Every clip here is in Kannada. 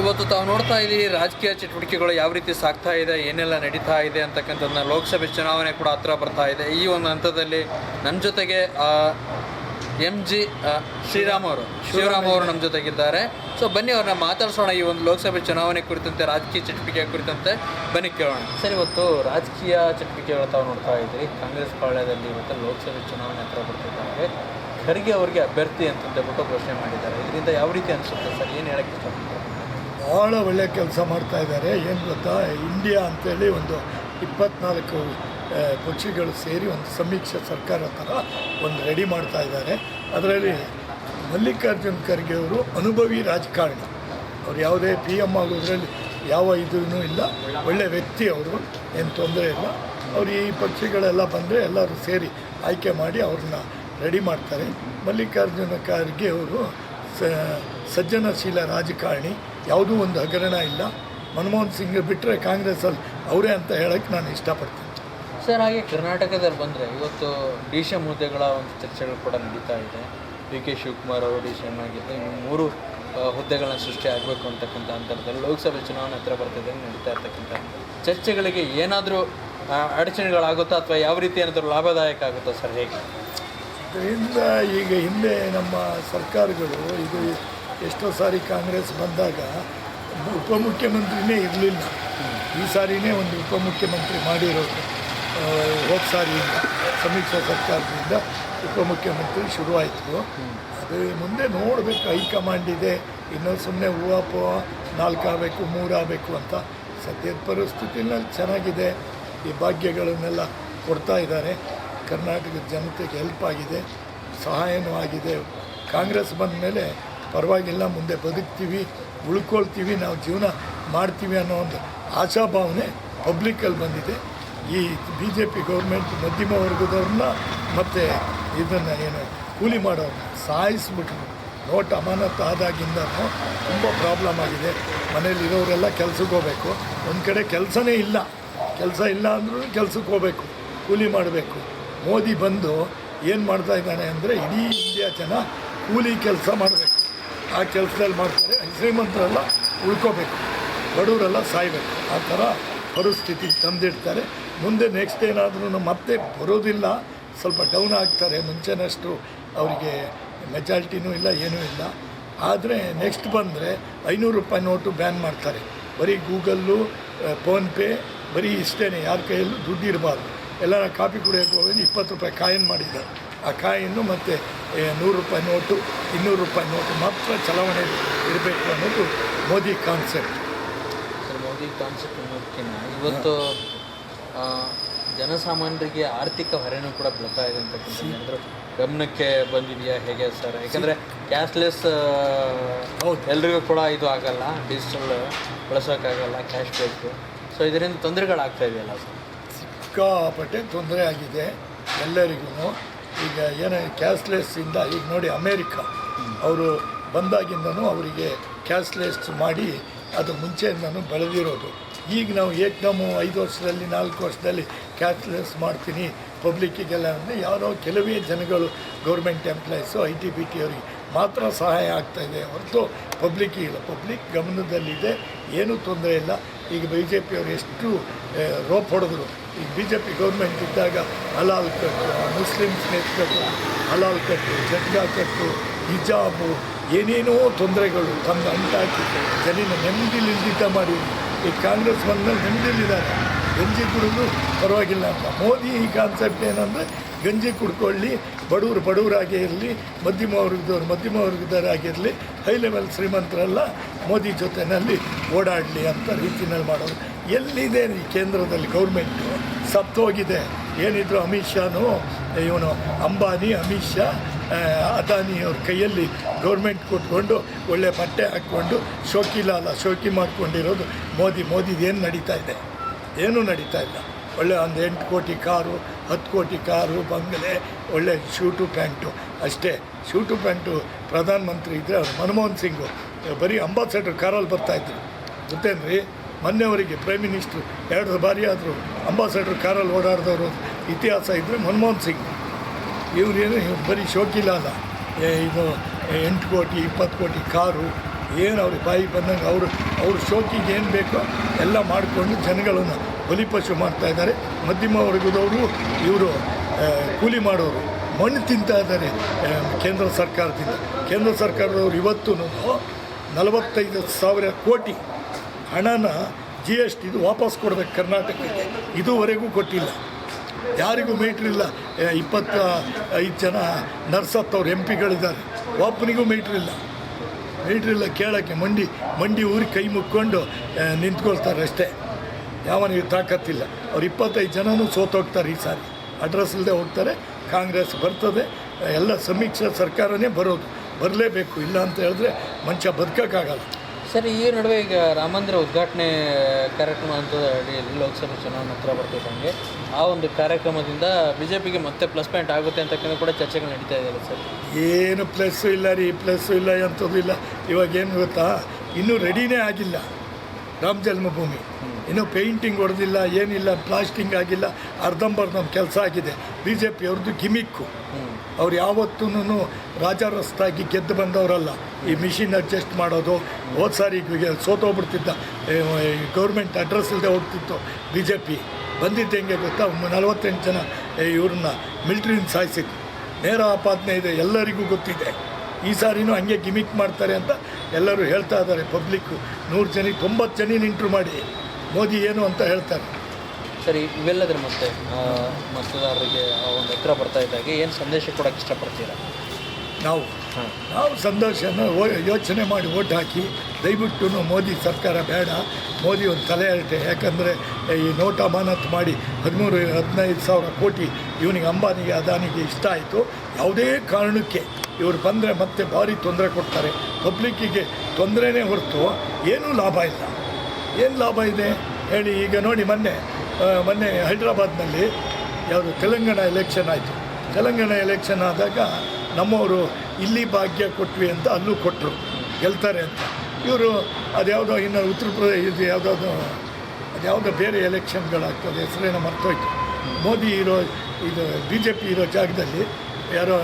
ಇವತ್ತು ತಾವು ನೋಡ್ತಾ ಇದ್ದೀವಿ ರಾಜಕೀಯ ಚಟುವಟಿಕೆಗಳು ಯಾವ ರೀತಿ ಸಾಗ್ತಾ ಇದೆ, ಏನೆಲ್ಲ ನಡೀತಾ ಇದೆ ಅಂತಕ್ಕಂಥದ್ದನ್ನ. ಲೋಕಸಭೆ ಚುನಾವಣೆ ಕೂಡ ಹತ್ರ ಬರ್ತಾ ಇದೆ. ಈ ಒಂದು ಹಂತದಲ್ಲಿ ನನ್ನ ಜೊತೆಗೆ MG ಶಿವರಾಮ್ ಅವರು ನಮ್ಮ ಜೊತೆಗಿದ್ದಾರೆ. ಸೊ ಬನ್ನಿ ಅವ್ರನ್ನ ಮಾತಾಡ್ಸೋಣ ಈ ಒಂದು ಲೋಕಸಭೆ ಚುನಾವಣೆ ಕುರಿತಂತೆ, ರಾಜಕೀಯ ಚಟುವಟಿಕೆ ಕುರಿತಂತೆ ಬನ್ನಿ ಕೇಳೋಣ. ಸರ್, ಇವತ್ತು ರಾಜಕೀಯ ಚಟುವಟಿಕೆಗಳು ತಾವು ನೋಡ್ತಾ ಇದ್ದೀರಿ. ಕಾಂಗ್ರೆಸ್ ಪಾಳ್ಯದಲ್ಲಿ ಇವತ್ತು ಲೋಕಸಭೆ ಚುನಾವಣೆ ಹತ್ರ ಬರ್ತಿದ್ದಾರೆ. ಖರ್ಗೆ ಅವರಿಗೆ ಅಭ್ಯರ್ಥಿ ಅಂತಂದ್ಬಿಟ್ಟು ಘೋಷಣೆ ಮಾಡಿದ್ದಾರೆ. ಇದರಿಂದ ಯಾವ ರೀತಿ ಅನಿಸುತ್ತೆ ಸರ್, ಏನು ಹೇಳಕ್ಕೆ ಇಷ್ಟಪಡ್ತಾರೆ? ಭಾಳ ಒಳ್ಳೆಯ ಕೆಲಸ ಮಾಡ್ತಾ ಇದ್ದಾರೆ. ಏನು ಗೊತ್ತಾ, ಇಂಡಿಯಾ ಅಂತೇಳಿ ಒಂದು 24 ಪಕ್ಷಗಳು ಸೇರಿ ಒಂದು ಸಮೀಕ್ಷೆ ಸರ್ಕಾರ ಥರ ಒಂದು ರೆಡಿ ಮಾಡ್ತಾ ಇದ್ದಾರೆ. ಅದರಲ್ಲಿ ಮಲ್ಲಿಕಾರ್ಜುನ್ ಖರ್ಗೆ ಅವರು ಅನುಭವಿ ರಾಜಕಾರಣಿ. ಅವ್ರು ಯಾವುದೇ PM ಆಗೋದ್ರಲ್ಲಿ ಯಾವ ಇದೂ ಇಲ್ಲ, ಒಳ್ಳೆಯ ವ್ಯಕ್ತಿ ಅವರು, ಏನು ತೊಂದರೆ ಇಲ್ಲ. ಅವರು ಈ ಪಕ್ಷಗಳೆಲ್ಲ ಬಂದರೆ ಎಲ್ಲರೂ ಸೇರಿ ಆಯ್ಕೆ ಮಾಡಿ ಅವ್ರನ್ನ ರೆಡಿ ಮಾಡ್ತಾರೆ. ಮಲ್ಲಿಕಾರ್ಜುನ ಖರ್ಗೆ ಅವರು ಸಜ್ಜನಶೀಲ ರಾಜಕಾರಣಿ, ಯಾವುದೂ ಒಂದು ಹಗರಣ ಇಲ್ಲ. ಮನಮೋಹನ್ ಸಿಂಗ್ ಬಿಟ್ಟರೆ ಕಾಂಗ್ರೆಸ್ಸಲ್ಲಿ ಅವರೇ ಅಂತ ಹೇಳೋಕ್ಕೆ ನಾನು ಇಷ್ಟಪಡ್ತೀನಿ. ಸರ್, ಹಾಗೆ ಕರ್ನಾಟಕದಲ್ಲಿ ಬಂದರೆ ಇವತ್ತು DCM ಹುದ್ದೆಗಳ ಒಂದು ಚರ್ಚೆಗಳು ಕೂಡ ನಡೀತಾ ಇದೆ. DK ಶಿವಕುಮಾರ್ ಅವರು DCM ಆಗಿದ್ದು, ಇನ್ನು 3 ಹುದ್ದೆಗಳನ್ನ ಸೃಷ್ಟಿ ಆಗಬೇಕು ಅಂತಕ್ಕಂಥ ಅಂತರದಲ್ಲಿ ಲೋಕಸಭೆ ಚುನಾವಣೆ ಹತ್ರ ಬರ್ತಿದೆ ನಡೀತಾ ಇರ್ತಕ್ಕಂಥ ಚರ್ಚೆಗಳಿಗೆ ಏನಾದರೂ ಅಡಚಣೆಗಳಾಗುತ್ತಾ ಅಥವಾ ಯಾವ ರೀತಿ ಏನಾದರೂ ಲಾಭದಾಯಕ ಆಗುತ್ತಾ ಸರ್, ಹೇಗೆ? ಇದರಿಂದ ಈಗ ಹಿಂದೆ ನಮ್ಮ ಸರ್ಕಾರಗಳು ಇದು ಎಷ್ಟೋ ಸಾರಿ ಕಾಂಗ್ರೆಸ್ ಬಂದಾಗ ಉಪಮುಖ್ಯಮಂತ್ರಿನೇ ಇರಲಿಲ್ಲ. ಈ ಸಾರಿನೇ ಒಂದು ಉಪಮುಖ್ಯಮಂತ್ರಿ ಮಾಡಿರೋದು. ಹೋದ ಸಾರಿಯಿಂದ ಸಮೀಕ್ಷಾ ಸರ್ಕಾರದಿಂದ ಉಪಮುಖ್ಯಮಂತ್ರಿ ಶುರುವಾಯಿತು. ಅದು ಮುಂದೆ ನೋಡಬೇಕು, ಹೈಕಮಾಂಡ್ ಇದೆ, ಇನ್ನೂ ಸುಮ್ಮನೆ ಹೂವು 4 ಆಗಬೇಕು 3 ಆಗಬೇಕು ಅಂತ. ಸದ್ಯದ ಪರಿಸ್ಥಿತಿನಲ್ಲಿ ಚೆನ್ನಾಗಿದೆ. ಈ ಭಾಗ್ಯಗಳನ್ನೆಲ್ಲ ಕೊಡ್ತಾ ಇದ್ದಾರೆ. ಕರ್ನಾಟಕದ ಜನತೆಗೆ ಹೆಲ್ಪ್ ಆಗಿದೆ, ಸಹಾಯನೂ ಆಗಿದೆ. ಕಾಂಗ್ರೆಸ್ ಬಂದ ಮೇಲೆ ಪರವಾಗಿಲ್ಲ, ಮುಂದೆ ಬದುಕ್ತೀವಿ, ಉಳ್ಕೊಳ್ತೀವಿ, ನಾವು ಜೀವನ ಮಾಡ್ತೀವಿ ಅನ್ನೋ ಒಂದು ಆಶಾಭಾವನೆ ಪಬ್ಲಿಕ್ಕಲ್ಲಿ ಬಂದಿದೆ. ಈ BJP ಗೌರ್ಮೆಂಟ್ ಮಧ್ಯಮ ವರ್ಗದವ್ರನ್ನ ಮತ್ತು ಇದನ್ನು ಏನು ಕೂಲಿ ಮಾಡೋರನ್ನ ಸಾಯಿಸ್ಬಿಟ್ರು. ನೋಟ್ ಅಮಾನತ್ತು ಆದಾಗಿಂದನೂ ತುಂಬ ಪ್ರಾಬ್ಲಮ್ ಆಗಿದೆ. ಮನೇಲಿರೋರೆಲ್ಲ ಕೆಲ್ಸಕ್ಕೆ ಹೋಗಬೇಕು. ಒಂದು ಕಡೆ ಕೆಲಸನೇ ಇಲ್ಲ, ಕೆಲಸ ಇಲ್ಲ ಅಂದ್ರೂ ಕೆಲ್ಸಕ್ಕೆ ಹೋಗಬೇಕು, ಕೂಲಿ ಮಾಡಬೇಕು. ಮೋದಿ ಬಂದು ಏನು ಮಾಡ್ತಾ ಇದ್ದಾನೆ ಅಂದರೆ, ಇಡೀ ಇಂಡಿಯಾ ಜನ ಕೂಲಿ ಕೆಲಸ ಮಾಡಬೇಕು. ಆ ಕೆಲಸದಲ್ಲಿ ಮಾಡ್ತಾರೆ. ಶ್ರೀಮಂತರೆಲ್ಲ ಉಳ್ಕೋಬೇಕು, ಬಡವರೆಲ್ಲ ಸಾಯಬೇಕು. ಆ ಥರ ಪರಿಸ್ಥಿತಿ ತಂದಿಡ್ತಾರೆ. ಮುಂದೆ ನೆಕ್ಸ್ಟ್ ಏನಾದ್ರೂ ಮತ್ತೆ ಬರೋದಿಲ್ಲ, ಸ್ವಲ್ಪ ಡೌನ್ ಆಗ್ತಾರೆ. ಮುಂಚೆನಷ್ಟು ಅವರಿಗೆ ಮೆಜಾರಿಟಿನೂ ಇಲ್ಲ, ಏನೂ ಇಲ್ಲ. ಆದರೆ ನೆಕ್ಸ್ಟ್ ಬಂದರೆ 500 ರೂಪಾಯಿ ನೋಟು ಬ್ಯಾನ್ ಮಾಡ್ತಾರೆ. ಬರೀ ಗೂಗಲ್ಲು, ಫೋನ್ಪೇ, ಬರೀ ಇಷ್ಟೇ. ಯಾರ ಕೈಯಲ್ಲೂ ದುಡ್ಡು ಇರಬಾರ್ದು. ಎಲ್ಲ ಕಾಫಿ ಕುಡಿಯೋಕ್ಕೆ ಹೋಗಿ 20 ರೂಪಾಯಿ ಕಾಯಿನ್ ಮಾಡಿದ್ದಾರೆ. ಆ ಕಾಯಿನ್ನು ಮತ್ತು 100 ರೂಪಾಯಿ ನೋಟು, 200 ರೂಪಾಯಿ ನೋಟು ಮಾತ್ರ ಚಲಾವಣೆ ಇರಬೇಕು ಅನ್ನೋದು Modi concept. Sir, Modi concept ಅನ್ನೋದಕ್ಕಿಂತ ಇವತ್ತು ಜನಸಾಮಾನ್ಯರಿಗೆ ಆರ್ಥಿಕ ಹೊರೆನೂ ಕೂಡ ಬೀಳ್ತಾ ಇದೆ ಅಂತಕ್ಕಂಥ ಗಮನಕ್ಕೆ ಬಂದಿದೆಯಾ, ಹೇಗೆ ಸರ್? ಯಾಕಂದರೆ ಕ್ಯಾಶ್ಲೆಸ್ ಎಲ್ರಿಗೂ ಕೂಡ ಇದು ಆಗಲ್ಲ, ಡಿಜಿಟಲ್ ಬಳಸೋಕ್ಕಾಗಲ್ಲ, ಕ್ಯಾಶ್ ಬೇಕು. ಸೊ ಇದರಿಂದ ತೊಂದರೆಗಳಾಗ್ತಾ ಇದೆಯಲ್ಲ ಸರ್? ಸಿಕ್ಕಾಪಟ್ಟೆ ತೊಂದರೆ ಆಗಿದೆ ಎಲ್ಲರಿಗೂ. ಈಗ ಏನು ಕ್ಯಾಶ್ಲೆಸ್ಸಿಂದ ಈಗ ನೋಡಿ, ಅಮೇರಿಕಾ ಅವರು ಬಂದಾಗಿಂದನೂ ಅವರಿಗೆ ಕ್ಯಾಶ್ಲೆಸ್ ಮಾಡಿ ಅದು ಮುಂಚೆಯಿಂದನೂ ಬೆಳೆದಿರೋದು. ಈಗ ನಾವು ಏಕ್ದಮ್ಮು 5 ವರ್ಷದಲ್ಲಿ 4 ವರ್ಷದಲ್ಲಿ ಕ್ಯಾಶ್ಲೆಸ್ ಮಾಡ್ತೀನಿ ಪಬ್ಲಿಕ್ಕಿಗೆಲ್ಲ ಅಂದರೆ ಯಾರೋ ಕೆಲವೇ ಜನಗಳು, ಗೌರ್ಮೆಂಟ್ ಎಂಪ್ಲಾಯೀಸು, IT-BT ಅವರಿಗೆ ಮಾತ್ರ ಸಹಾಯ ಆಗ್ತಾಯಿದೆ ಹೊರತು ಪಬ್ಲಿಕ್ಕಿಗಿಲ್ಲ. ಪಬ್ಲಿಕ್ ಗಮನದಲ್ಲಿದೆ, ಏನೂ ತೊಂದರೆ ಇಲ್ಲ. ಈಗ BJP ಅವರು ಎಷ್ಟು ರೋಪ್ ಹೊಡೆದ್ರು. ಈಗ BJP ಗೌರ್ಮೆಂಟ್ ಇದ್ದಾಗ ಹಲಾಲ್ ಕಟ್ಟು, ಮುಸ್ಲಿಮ್ಸ್ ನೆತ್ಕಟ್ಟು, ಹಲಾಲ್ ಕಟ್ಟು, ಜಡ್ಗಾ ಕಟ್ಟು, ಹಿಜಾಬು, ಏನೇನೋ ತೊಂದರೆಗಳು ತಂದು ಅಂಟಾಕಿ ಜನಿನ ನೆಮ್ಮದಿಲಿಂದಿದ್ದ ಮಾಡಿ. ಈ ಕಾಂಗ್ರೆಸ್ ಬಂದಮೇಲೆ ನೆಮ್ಮದಿಲಿದ್ದಾರೆ. ಗಂಜಿ ಕುಡಿದ್ರು ಪರವಾಗಿಲ್ಲ ಅಂತ. ಮೋದಿ ಈ ಕಾನ್ಸೆಪ್ಟ್ ಏನಂದರೆ, ಗಂಜಿ ಕುಡ್ಕೊಳ್ಳಿ, ಬಡವರಾಗೇ ಇರಲಿ, ಮಧ್ಯಮ ವರ್ಗದವರಾಗಿರಲಿ, ಹೈ ಲೆವೆಲ್ ಶ್ರೀಮಂತರೆಲ್ಲ ಮೋದಿ ಜೊತೆಯಲ್ಲಿ ಓಡಾಡಲಿ ಅಂತ ರೀತಿಯಲ್ಲಿ ಮಾಡೋದು. ಎಲ್ಲಿದೆ ಈ ಕೇಂದ್ರದಲ್ಲಿ ಗೌರ್ಮೆಂಟು? ಸತ್ತೋಗಿದೆ. ಏನಿದ್ರು ಅಮಿತ್ ಶಾನು, ಇವನು ಅಂಬಾನಿ, ಅಮಿತ್ ಶಾ, ಅದಾನಿ ಅವ್ರ ಕೈಯಲ್ಲಿ ಗೌರ್ಮೆಂಟ್ ಕೊಟ್ಕೊಂಡು ಒಳ್ಳೆ ಬಟ್ಟೆ ಹಾಕ್ಕೊಂಡು ಶೋಕಿ ಮಾಡ್ಕೊಂಡಿರೋದು ಮೋದಿದೇನು ನಡೀತಾ ಇದೆ? ಏನೂ ನಡೀತಾ ಇಲ್ಲ. ಒಳ್ಳೆ ಒಂದು 8 ಕೋಟಿ ಕಾರು, 10 ಕೋಟಿ ಕಾರು, ಬಂಗಲೆ, ಒಳ್ಳೆ ಶೂಟು ಪ್ಯಾಂಟು ಅಷ್ಟೇ. ಶೂಟು ಪ್ಯಾಂಟು ಪ್ರಧಾನಮಂತ್ರಿ ಇದ್ದರೆ ಅವರು ಮನಮೋಹನ್ ಸಿಂಗು ಬರೀ ಅಂಬಾಸಡರ್ ಕಾರಲ್ಲಿ ಬರ್ತಾಯಿದ್ರು. ಗೊತ್ತೇನ್ರಿ? ಮೊನ್ನೆವರಿಗೆ ಪ್ರೈಮ್ ಮಿನಿಸ್ಟ್ರು 2 ಬಾರಿ ಆದರೂ ಅಂಬಾಸಡರ್ ಕಾರಲ್ಲಿ ಓಡಾಡಿದವರು ಇತಿಹಾಸ ಇದ್ದರೆ ಮನಮೋಹನ್ ಸಿಂಗ್. ಇವರೇನು ಬರೀ ಶೋಕಿಲಾಲ, ಇದು 8 ಕೋಟಿ 20 ಕೋಟಿ ಕಾರು, ಏನು ಅವ್ರಿಗೆ ಬಾಯಿ ಬಂದಂಗೆ ಅವ್ರ ಶೋಕಿಗೆ ಏನು ಬೇಕೋ ಎಲ್ಲ ಮಾಡಿಕೊಂಡು ಜನಗಳನ್ನು ಬಲಿಪಶು ಮಾಡ್ತಾಯಿದ್ದಾರೆ. ಮಧ್ಯಮ ವರ್ಗದವರು ಇವರು ಕೂಲಿ ಮಾಡೋರು ಮಣ್ಣು ತಿಂತಾ ಇದ್ದಾರೆ ಕೇಂದ್ರ ಸರ್ಕಾರದವರು ಇವತ್ತೂ 45,000 ಕೋಟಿ ಹಣನ GSTದು ವಾಪಸ್ ಕೊಡಬೇಕು ಕರ್ನಾಟಕಕ್ಕೆ. ಇದುವರೆಗೂ ಕೊಟ್ಟಿಲ್ಲ, ಯಾರಿಗೂ ಮೀಟ್ರಿಲ್ಲ. 25 ಜನ ನರ್ಸತ್ತವ್ರು MP ಗಳಿದ್ದಾರೆ, ಒಬ್ಬನಿಗೂ ಮೀಟ್ರಿಲ್ಲ ಕೇಳೋಕ್ಕೆ. ಮಂಡಿ ಊರಿಗೆ ಕೈ ಮುಕ್ಕೊಂಡು ನಿಂತ್ಕೊಳ್ತಾರೆ ಅಷ್ಟೇ, ಯಾವನಿಗೆ ತಾಕತ್ತಿಲ್ಲ. ಅವ್ರು 25 ಜನನೂ ಸೋತೋಗ್ತಾರೆ. ಈ ಸಾರಿ ಅಡ್ರೆಸ್ ಇಲ್ಲದೆ ಹೋಗ್ತಾರೆ. ಕಾಂಗ್ರೆಸ್ ಬರ್ತದೆ, ಎಲ್ಲ ಸಮ್ಮಿಶ್ರ ಸರ್ಕಾರನೇ ಬರಲೇಬೇಕು. ಇಲ್ಲ ಅಂತ ಹೇಳಿದ್ರೆ ಮನುಷ್ಯ ಬದುಕೋಕ್ಕಾಗಲ್ಲ. ಸರ್, ಈ ನಡುವೆ ಈಗ ರಾಮ ಮಂದಿರ ಉದ್ಘಾಟನೆ ಕಾರ್ಯಕ್ರಮ ಅಂತ ಅಡಿಯಲ್ಲಿ ಲೋಕಸಭೆ ಚುನಾವಣೆ ಹತ್ರ ಬರ್ತಿದ್ದಂಗೆ ಆ ಒಂದು ಕಾರ್ಯಕ್ರಮದಿಂದ BJPಗೆ ಮತ್ತೆ ಪ್ಲಸ್ ಪಾಯಿಂಟ್ ಆಗುತ್ತೆ ಅಂತಕ್ಕಂಥ ಕೂಡ ಚರ್ಚೆಗಳು ನಡೀತಾ ಇದೆ ಸರ್. ಏನು ಪ್ಲಸ್ಸು ಇಲ್ಲ ಎಂಥದ್ದು ಇಲ್ಲ. ಇವಾಗ ಏನು ಗೊತ್ತಾ, ಇನ್ನೂ ರೆಡಿನೇ ಆಗಿಲ್ಲ ರಾಮ ಜನ್ಮಭೂಮಿ. ಇನ್ನೂ ಪೇಂಟಿಂಗ್ ಹೊಡೆದಿಲ್ಲ, ಏನಿಲ್ಲ, ಪ್ಲಾಸ್ಟಿಂಗ್ ಆಗಿಲ್ಲ, ಅರ್ಧಂಬರ್ಧಂ ಕೆಲಸ ಆಗಿದೆ. BJP ಅವ್ರದ್ದು ಗಿಮಿಕ್ಕು. ಅವ್ರು ಯಾವತ್ತೂ ರಾಜಾರಸ್ತಾಗಿ ಗೆದ್ದು ಬಂದವರಲ್ಲ. ಈ ಮಿಷಿನ್ ಅಡ್ಜಸ್ಟ್ ಮಾಡೋದು, ಹೋದ ಸಾರಿ ಸೋತೋಗ್ಬಿಡ್ತಿದ್ದ ಗೌರ್ಮೆಂಟ್ ಅಡ್ರೆಸ್ ಇಲ್ಲದೆ ಹೋಗ್ತಿತ್ತು. BJP ಬಂದಿದ್ದು ಹೆಂಗೆ ಗೊತ್ತಾ, 48 ಜನ ಇವ್ರನ್ನ ಮಿಲ್ಟ್ರಿನ ಸಾಯಿಸಿದ್ದು. ನೇರ ಆಪಾದನೆ ಇದೆ, ಎಲ್ಲರಿಗೂ ಗೊತ್ತಿದೆ. ಈ ಸಾರಿನೂ ಹಂಗೆ ಗಿಮಿಕ್ ಮಾಡ್ತಾರೆ ಅಂತ ಎಲ್ಲರೂ ಹೇಳ್ತಾ ಇದ್ದಾರೆ. ಪಬ್ಲಿಕ್ಕು 100 ಜನ 90 ಜನ ಇಂಟ್ರೂ ಮಾಡಿ ಮೋದಿ ಏನು ಅಂತ ಹೇಳ್ತಾರೆ. ಸರಿ, ಇವೆಲ್ಲದ್ರ ಮತ್ತೆ ಮತದಾರರಿಗೆ ಒಂದು ಹತ್ರ ಬರ್ತಾ ಇದ್ದಾಗೆ ಏನು ಸಂದೇಶ ಕೊಡೋಕ್ಕೆ ಇಷ್ಟಪಡ್ತೀರಾ? ನಾವು ಸಂದೇಶನ ಯೋಚನೆ ಮಾಡಿ ಓಟ್ ಹಾಕಿ. ದಯವಿಟ್ಟು ಮೋದಿ ಸರ್ಕಾರ ಬೇಡ, ಮೋದಿ ಒಂದು ತಲೆ ಹರಟೆ. ಯಾಕಂದರೆ ಈ ನೋಟ್ ಅಮಾನತ್ ಮಾಡಿ 13-15 ಕೋಟಿ ಇವನಿಗೆ, ಅಂಬಾನಿಗೆ, ಅದಾನಿಗೆ ಇಷ್ಟ ಆಯಿತು. ಯಾವುದೇ ಕಾರಣಕ್ಕೆ ಇವರು ಬಂದರೆ ಮತ್ತೆ ಭಾರಿ ತೊಂದರೆ ಕೊಡ್ತಾರೆ. ಪಬ್ಲಿಕ್ಕಿಗೆ ತೊಂದರೆನೇ ಹೊರತು ಏನೂ ಲಾಭ ಇಲ್ಲ. ಏನು ಲಾಭ ಇದೆ ಹೇಳಿ? ಈಗ ನೋಡಿ, ಮೊನ್ನೆ ಹೈದ್ರಾಬಾದ್ನಲ್ಲಿ ಯಾವುದು ತೆಲಂಗಾಣ ಎಲೆಕ್ಷನ್ ಆಯಿತು. ತೆಲಂಗಾಣ ಎಲೆಕ್ಷನ್ ಆದಾಗ ನಮ್ಮವರು ಇಲ್ಲಿ ಭಾಗ್ಯ ಕೊಟ್ವಿ ಅಂತ ಅಲ್ಲೂ ಕೊಟ್ಟರು, ಗೆಲ್ತಾರೆ ಅಂತ. ಇವರು ಅದ್ಯಾವುದೋ ಇನ್ನು ಉತ್ತರ ಪ್ರದೇಶ ಅದ್ಯಾವುದೋ ಬೇರೆ ಎಲೆಕ್ಷನ್ಗಳಾಗ್ತದೆ, ಹೆಸರೇನೋ ಮರ್ತೋಯ್ತು. ಮೋದಿ BJP ಇರೋ ಜಾಗದಲ್ಲಿ ಯಾರೋ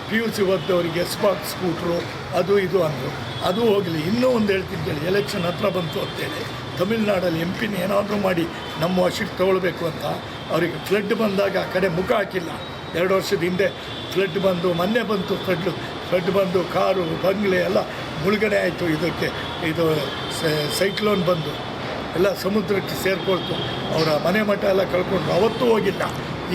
PUC ಓದ್ದವರಿಗೆ ಸ್ಕೂಟ್ರು ಅದು ಇದು ಅಂದರು. ಅದು ಹೋಗಲಿ. ಇನ್ನೂ ಒಂದು ಹೇಳ್ತೀನಿ ಕೇಳಿ, ಎಲೆಕ್ಷನ್ ಹತ್ರ ಬಂತು ಅಂತೇಳಿ ತಮಿಳ್ನಾಡಲ್ಲಿ MP ಏನಾದರೂ ಮಾಡಿ ನಮ್ಮ ವಶಕ್ಕೆ ತೊಗೊಳ್ಬೇಕು ಅಂತ ಅವರಿಗೆ ಫ್ಲಡ್ ಬಂದಾಗ ಆ ಕಡೆ ಮುಖ ಹಾಕಿಲ್ಲ. 2 ವರ್ಷದ ಹಿಂದೆ ಫ್ಲಡ್ ಬಂದು, ಮೊನ್ನೆ ಬಂತು ಫ್ಲಡ್ ಬಂದು, ಕಾರು ಬಂಗ್ಲೆ ಎಲ್ಲ ಮುಳುಗಡೆ ಆಯಿತು. ಇದು ಸೈಕ್ಲೋನ್ ಬಂದು ಎಲ್ಲ ಸಮುದ್ರಕ್ಕೆ ಸೇರಿಕೊಳ್ತು. ಅವರ ಮನೆ ಮಠ ಎಲ್ಲ ಕಳ್ಕೊಂಡ್ರು. ಅವತ್ತೂ ಹೋಗಿಲ್ಲ.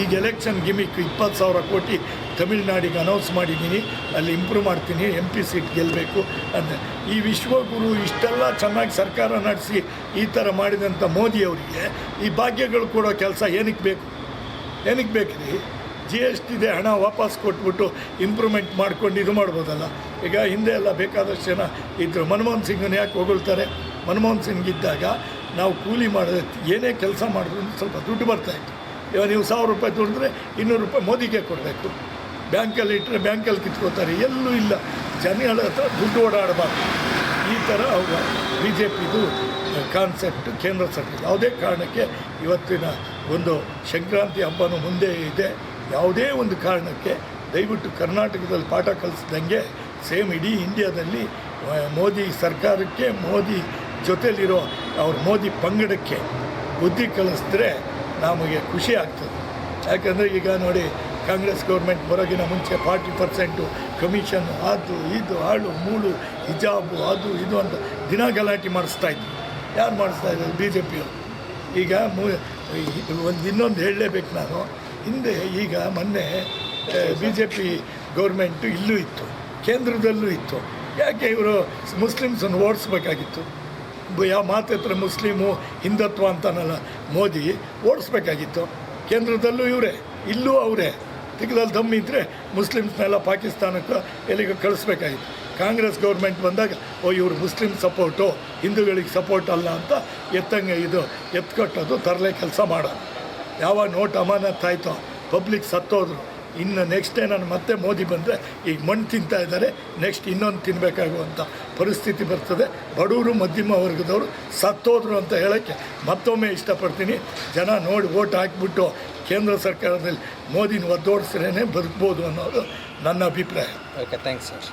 ಈಗ ಎಲೆಕ್ಷನ್ ಗಿಮಿಕ್ 20,000 ಕೋಟಿ ತಮಿಳ್ನಾಡಿಗೆ ಅನೌನ್ಸ್ ಮಾಡಿದ್ದೀನಿ, ಅಲ್ಲಿ ಇಂಪ್ರೂವ್ ಮಾಡ್ತೀನಿ, MP ಸೀಟ್ ಗೆಲ್ಲಬೇಕು ಅಂತ. ಈ ವಿಶ್ವಗುರು ಇಷ್ಟೆಲ್ಲ ಚೆನ್ನಾಗಿ ಸರ್ಕಾರ ನಡೆಸಿ ಈ ಥರ ಮಾಡಿದಂಥ ಮೋದಿಯವರಿಗೆ ಈ ಭಾಗ್ಯಗಳು ಕೊಡೋ ಕೆಲಸ ಏನಕ್ಕೆ ಬೇಕ್ರಿ? GST ಇದೆ, ಹಣ ವಾಪಸ್ ಕೊಟ್ಬಿಟ್ಟು ಇಂಪ್ರೂವ್ಮೆಂಟ್ ಮಾಡ್ಕೊಂಡು ಇದು ಮಾಡ್ಬೋದಲ್ಲ. ಈಗ ಹಿಂದೆ ಎಲ್ಲ ಬೇಕಾದಷ್ಟು ಜನ ಇದ್ದರು. ಮನಮೋಹನ್ ಸಿಂಗನ್ನು ಯಾಕೆ ಹೊಗಳ್ತಾರೆ? ಮನಮೋಹನ್ ಸಿಂಗ್ ಇದ್ದಾಗ ನಾವು ಕೂಲಿ ಮಾಡೋದು, ಏನೇ ಕೆಲಸ ಮಾಡಿದ್ರು ಸ್ವಲ್ಪ ದುಡ್ಡು ಬರ್ತಾಯಿತ್ತು. ಇವಾಗ ನೀವು 1,000 ರೂಪಾಯಿ ದುಡಿದ್ರೆ 200 ರೂಪಾಯಿ ಮೋದಿಗೆ ಕೊಡಬೇಕು. ಬ್ಯಾಂಕಲ್ಲಿ ಇಟ್ಟರೆ ಬ್ಯಾಂಕಲ್ಲಿ ಕಿತ್ಕೋತಾರೆ. ಎಲ್ಲೂ ಇಲ್ಲ. ಜನಗಳ ಹತ್ರ ದುಡ್ಡು ಓಡಾಡಬಾರ್ದು. ಈ ಥರ ಅವರ BJPದು ಕಾನ್ಸೆಪ್ಟ್ ಕೇಂದ್ರ ಸರ್ಕಾರ. ಯಾವುದೇ ಕಾರಣಕ್ಕೆ ಇವತ್ತಿನ ಒಂದು ಸಂಕ್ರಾಂತಿ ಹಬ್ಬನೂ ಮುಂದೆ ಇದೆ. ಯಾವುದೇ ಒಂದು ಕಾರಣಕ್ಕೆ ದಯವಿಟ್ಟು ಕರ್ನಾಟಕದಲ್ಲಿ ಪಾಠ ಕಲಿಸ್ದಂಗೆ ಸೇಮ್ ಇಡೀ ಇಂಡಿಯಾದಲ್ಲಿ ಮೋದಿ ಸರ್ಕಾರಕ್ಕೆ, ಮೋದಿ ಜೊತೆಲಿರೋ ಅವ್ರ ಮೋದಿ ಪಂಗಡಕ್ಕೆ ಬುದ್ಧಿ ಕಲಿಸಿದ್ರೆ ನಮಗೆ ಖುಷಿ ಆಗ್ತದೆ. ಯಾಕಂದರೆ ಈಗ ನೋಡಿ, ಕಾಂಗ್ರೆಸ್ ಗೌರ್ಮೆಂಟ್ ಬರೋಗಿನ ಮುಂಚೆ 40% ಕಮಿಷನ್, ಅದು ಇದು ಹಾಳು ಮೂಳು ಹಿಜಾಬು ಅದು ಇದು ಅಂತ ದಿನ ಗಲಾಟೆ ಮಾಡಿಸ್ತಾಯಿದ್ರು. ಯಾರು ಮಾಡಿಸ್ತಾಯಿದ್ರು? BJPಯವರು. ಈಗ ಇನ್ನೊಂದು ಹೇಳಲೇಬೇಕು ನಾನು. ಹಿಂದೆ ಈಗ ಮೊನ್ನೆ BJP ಗೌರ್ಮೆಂಟು ಇಲ್ಲೂ ಇತ್ತು, ಕೇಂದ್ರದಲ್ಲೂ ಇತ್ತು. ಯಾಕೆ ಇವರು ಮುಸ್ಲಿಮ್ಸನ್ನು ಓಡಿಸ್ಬೇಕಾಗಿತ್ತು? ಯಾವ ಮಾತತ್ರ ಮುಸ್ಲಿಮು ಹಿಂದುತ್ವ ಅಂತನಲ್ಲ ಮೋದಿ, ಓಡಿಸ್ಬೇಕಾಗಿತ್ತು. ಕೇಂದ್ರದಲ್ಲೂ ಇವರೇ, ಇಲ್ಲೂ ಅವರೇ. ತಿಕ್ಕದಲ್ಲಿ ದಮ್ಮಿದ್ದರೆ ಮುಸ್ಲಿಮ್ಸ್ನೆಲ್ಲ ಪಾಕಿಸ್ತಾನಕ್ಕೆ ಎಲ್ಲಿಗೆ ಕಳಿಸ್ಬೇಕಾಗಿತ್ತು. ಕಾಂಗ್ರೆಸ್ ಗೌರ್ಮೆಂಟ್ ಬಂದಾಗ ಇವರು ಮುಸ್ಲಿಮ್ ಸಪೋರ್ಟು, ಹಿಂದೂಗಳಿಗೆ ಸಪೋರ್ಟ್ ಅಲ್ಲ ಅಂತ ಎತ್ಕೊಟ್ಟೋದು, ತರಲೆ ಕೆಲಸ ಮಾಡೋದು. ಯಾವ ನೋಟ್ ಅಮಾನತ್ ಆಯಿತೋ ಪಬ್ಲಿಕ್ ಸತ್ತೋದ್ರು. ಇನ್ನು ನೆಕ್ಸ್ಟ್ ನಾನು ಮತ್ತೆ ಮೋದಿ ಬಂದರೆ ಈಗ ಮಣ್ಣು ತಿಂತಾ ಇದ್ದಾರೆ, ನೆಕ್ಸ್ಟ್ ಇನ್ನೊಂದು ತಿನ್ನಬೇಕಾಗುವಂಥ ಪರಿಸ್ಥಿತಿ ಬರ್ತದೆ. ಬಡವರು ಮಧ್ಯಮ ವರ್ಗದವರು ಸತ್ತೋದ್ರು ಅಂತ ಹೇಳೋಕ್ಕೆ ಮತ್ತೊಮ್ಮೆ ಇಷ್ಟಪಡ್ತೀನಿ. ಜನ ನೋಡಿ ಓಟ್ ಹಾಕಿಬಿಟ್ಟು ಕೇಂದ್ರ ಸರ್ಕಾರದಲ್ಲಿ ಮೋದಿನ ಒದ್ದೋಡಿಸ್ರೇ ಬದುಕ್ಬೋದು ಅನ್ನೋದು ನನ್ನ ಅಭಿಪ್ರಾಯ. Okay, thanks sir.